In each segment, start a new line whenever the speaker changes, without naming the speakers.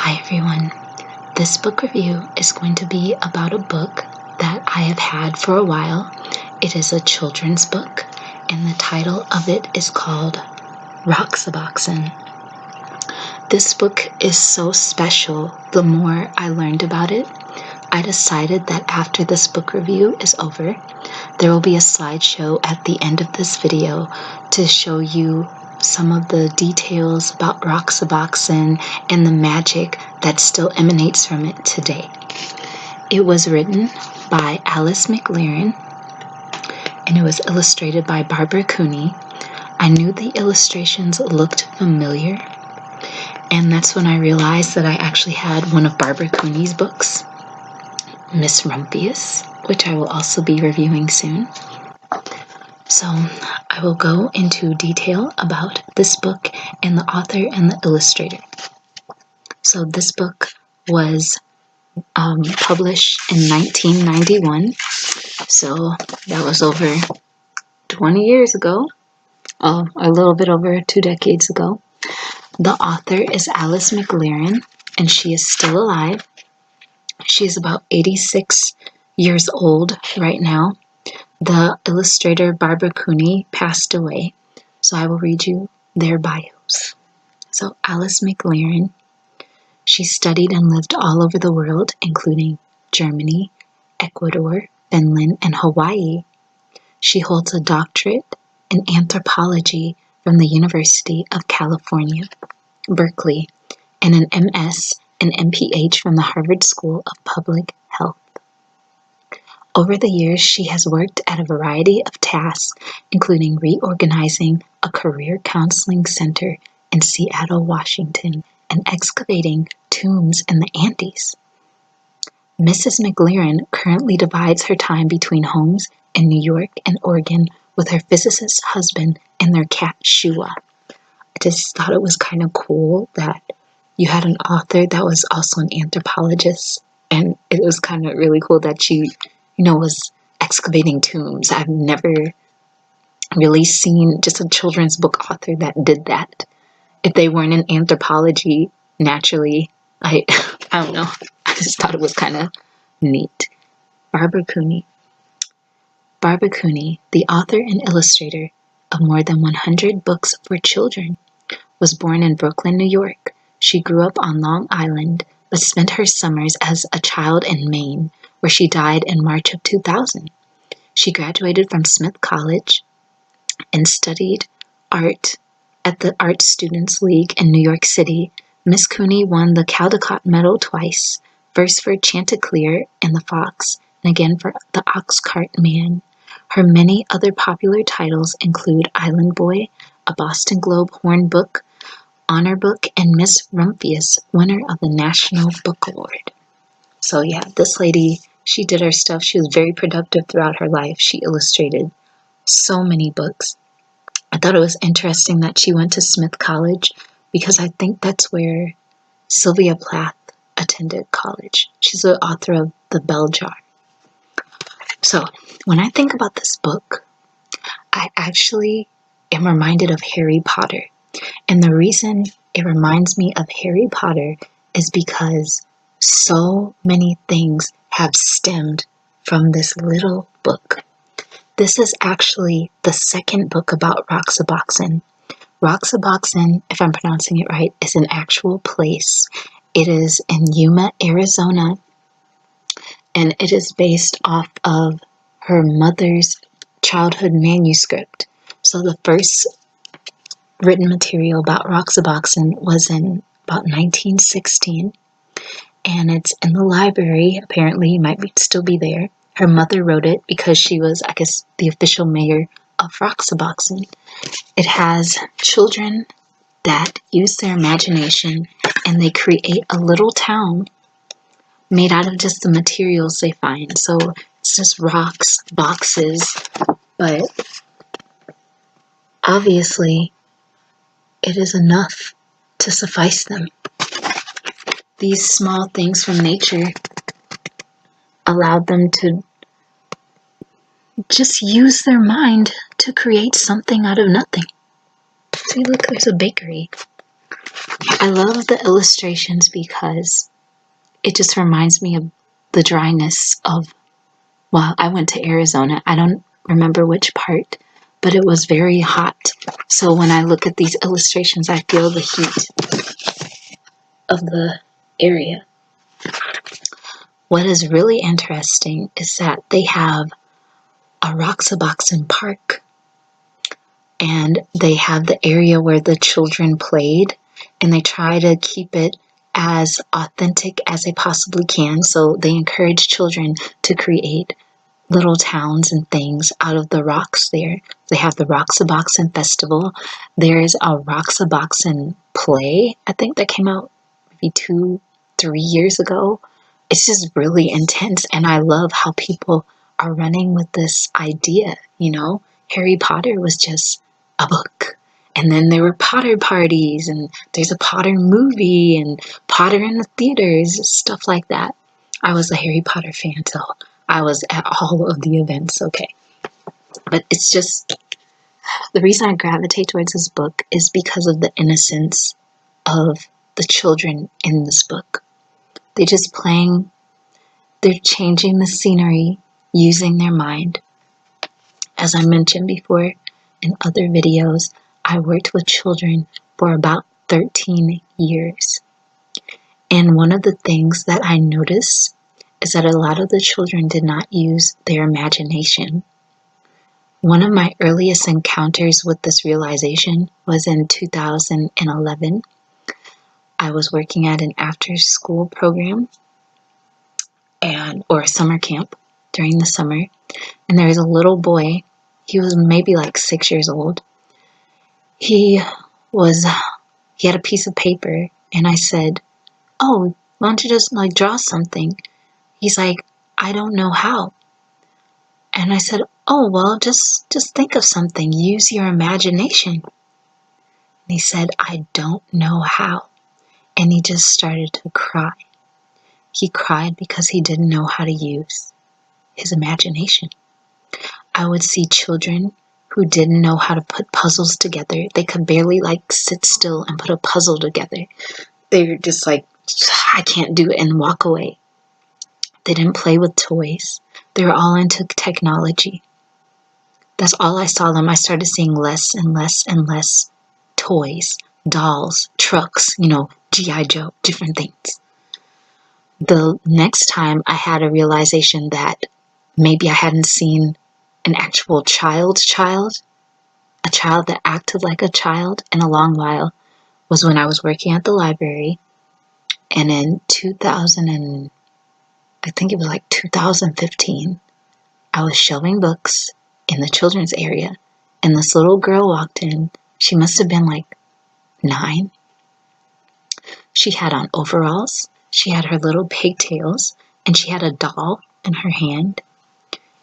Hi everyone. This book review is going to be about a book that I have had for a while. It is a children's book, and the title of it is called Roxaboxen. This book is so special. The more I learned about it, I decided that after this book review is over, there will be a slideshow at the end of this video to show you some of the details about Roxaboxen and the magic that still emanates from it today. It was written by Alice McLerran and it was illustrated by Barbara Cooney. I knew the illustrations looked familiar, and that's when I realized that I actually had one of Barbara Cooney's books, Miss Rumphius, which I will also be reviewing soon. So I will go into detail about this book and the author and the illustrator. So this book was published in 1991. So that was over 20 years ago. A little bit over 2 decades ago. The author is Alice McLerran, and she is still alive. She is about 86 years old right now. The illustrator, Barbara Cooney, passed away, so I will read you their bios. So Alice McLerran, she studied and lived all over the world, including Germany, Ecuador, Finland, and Hawaii. She holds a doctorate in anthropology from the University of California, Berkeley, and an MS and MPH from the Harvard School of Public Health. Over the years, she has worked at a variety of tasks, including reorganizing a career counseling center in Seattle, Washington, and excavating tombs in the Andes. Mrs. McLerran currently divides her time between homes in New York and Oregon with her physicist husband and their cat, Shua. I just thought it was kind of cool that you had an author that was also an anthropologist, and it was kind of really cool that she was excavating tombs. I've never really seen just a children's book author that did that. If they weren't in anthropology, naturally, I don't know. I just thought it was kind of neat. Barbara Cooney. Barbara Cooney, the author and illustrator of more than 100 books for children, was born in Brooklyn, New York. She grew up on Long Island, but spent her summers as a child in Maine, where she died in March of 2000. She graduated from Smith College and studied art at the Art Students League in New York City. Miss Cooney won the Caldecott Medal twice, first for Chanticleer and the Fox, and again for the Oxcart Man. Her many other popular titles include Island Boy, a Boston Globe Horn Book, Honor Book, and Miss Rumphius, winner of the National Book Award. So yeah, this lady, she did her stuff. She was very productive throughout her life. She illustrated so many books. I thought it was interesting that she went to Smith College because I think that's where Sylvia Plath attended college. She's the author of The Bell Jar. So when I think about this book, I actually am reminded of Harry Potter. And the reason it reminds me of Harry Potter is because so many things have stemmed from this little book. This is actually the second book about Roxaboxen. Roxaboxen, if I'm pronouncing it right, is an actual place. It is in Yuma, Arizona, and it is based off of her mother's childhood manuscript. So the first written material about Roxaboxen was in about 1916, and it's in the library. Apparently, it might still be there. Her mother wrote it because she was, I guess, the official mayor of Roxaboxen. It has children that use their imagination and they create a little town made out of just the materials they find. So it's just rocks, boxes, but obviously it is enough to suffice them. These small things from nature allowed them to just use their mind to create something out of nothing. See, look, there's a bakery. I love the illustrations because it just reminds me of the dryness of, well, I went to Arizona. I don't remember which part, but it was very hot. So when I look at these illustrations, I feel the heat of the area. What is really interesting is that they have a Roxaboxen park, and they have the area where the children played, and they try to keep it as authentic as they possibly can. So they encourage children to create little towns and things out of the rocks there. They have the Roxaboxen Festival. There's a Roxaboxen play, I think, that came out maybe 2-3 years ago. It's just really intense, and I love how people are running with this idea. You know, Harry Potter was just a book, and then there were Potter parties, and there's a Potter movie, and Potter in the theaters, stuff like that. I was a Harry Potter fan till I was at all of the events, okay? But it's just, the reason I gravitate towards this book is because of the innocence of the children in this book. They're just playing, they're changing the scenery using their mind. As I mentioned before in other videos, I worked with children for about 13 years. And one of the things that I noticed is that a lot of the children did not use their imagination. One of my earliest encounters with this realization was in 2011. I was working at an after-school program or a summer camp during the summer, and there was a little boy. He was maybe like 6 years old. He had a piece of paper, and I said, "Oh, why don't you just like draw something?" He's like, "I don't know how." And I said, "Oh, well, just think of something. Use your imagination." And he said, "I don't know how." And he just started to cry. He cried because he didn't know how to use his imagination. I would see children who didn't know how to put puzzles together. They could barely like sit still and put a puzzle together. They were just like, "I can't do it," and walk away. They didn't play with toys. They were all into technology. That's all I saw them. I started seeing less and less and less toys, dolls, trucks, G.I. Joe, different things. The next time I had a realization that maybe I hadn't seen an actual child's child, a child that acted like a child in a long while, was when I was working at the library. And in 2015, I was shelving books in the children's area, and this little girl walked in. She must have been like 9. She had on overalls, she had her little pigtails, and she had a doll in her hand.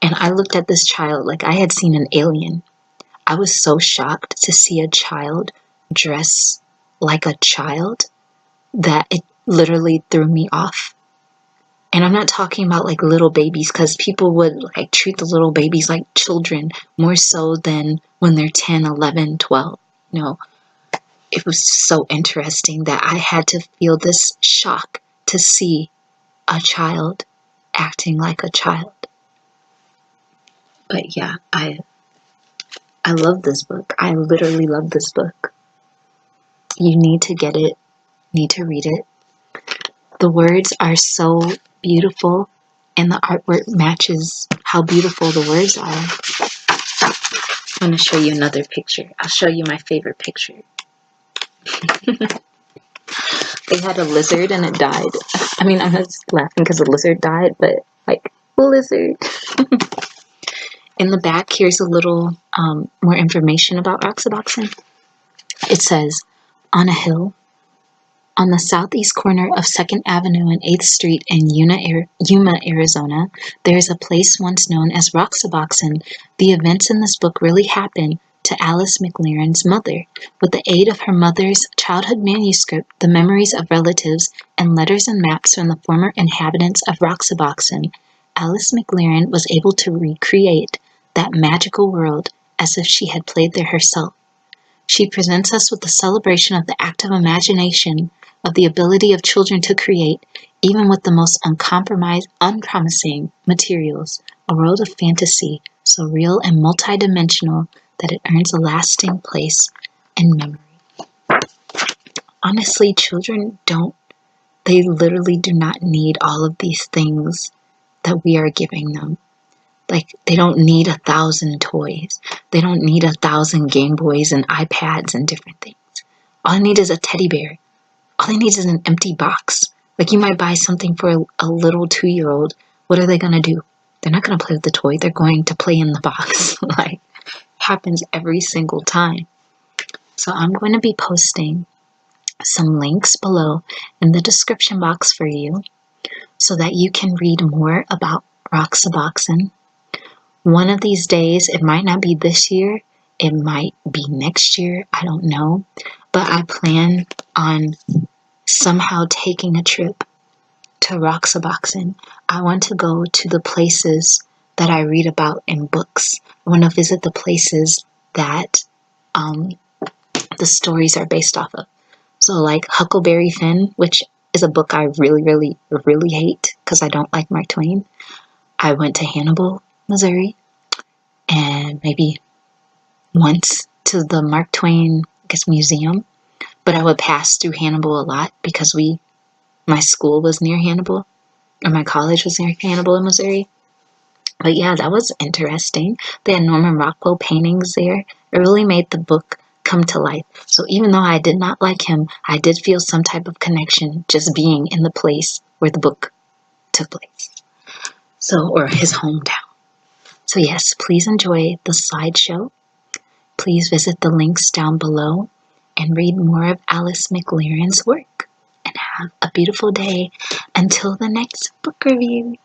And I looked at this child like I had seen an alien. I was so shocked to see a child dress like a child that it literally threw me off. And I'm not talking about like little babies, because people would like treat the little babies like children more so than when they're 10, 11, 12. It was so interesting that I had to feel this shock to see a child acting like a child. But yeah, I love this book. I literally love this book. You need to get it, need to read it. The words are so beautiful, and the artwork matches how beautiful the words are. I'm going to show you another picture. I'll show you my favorite picture. They had a lizard and it died. I mean, I'm not just laughing because the lizard died, but like, lizard. In the back, here's a little more information about Roxaboxen. It says, on a hill, on the southeast corner of 2nd Avenue and 8th Street in Yuma, Arizona, there is a place once known as Roxaboxen. The events in this book really happened to Alice McLerran's mother. With the aid of her mother's childhood manuscript, the memories of relatives, and letters and maps from the former inhabitants of Roxaboxen, Alice McLerran was able to recreate that magical world as if she had played there herself. She presents us with the celebration of the active imagination, of the ability of children to create, even with the most unpromising materials, a world of fantasy so real and multidimensional that it earns a lasting place in memory. Honestly, children they literally do not need all of these things that we are giving them. Like, they don't need 1,000 toys. They don't need 1,000 Game Boys and iPads and different things. All they need is a teddy bear. All they need is an empty box. Like, you might buy something for a little 2-year-old. What are they going to do? They're not going to play with the toy. They're going to play in the box. Like, happens every single time. So I'm going to be posting some links below in the description box for you so that you can read more about Roxaboxen. One of these days, it might not be this year, it might be next year, I don't know, but I plan on somehow taking a trip to Roxaboxen. I want to go to the places that I read about in books. I want to visit the places that the stories are based off of. So like Huckleberry Finn, which is a book I really, really, really hate because I don't like Mark Twain. I went to Hannibal, Missouri, and maybe once to the Mark Twain, museum. But I would pass through Hannibal a lot because my school was near Hannibal, or my college was near Hannibal in Missouri. But yeah, that was interesting. They had Norman Rockwell paintings there. It really made the book come to life. So even though I did not like him, I did feel some type of connection just being in the place where the book took place. Or his hometown. So yes, please enjoy the slideshow. Please visit the links down below and read more of Alice McLerran's work. And have a beautiful day until the next book review.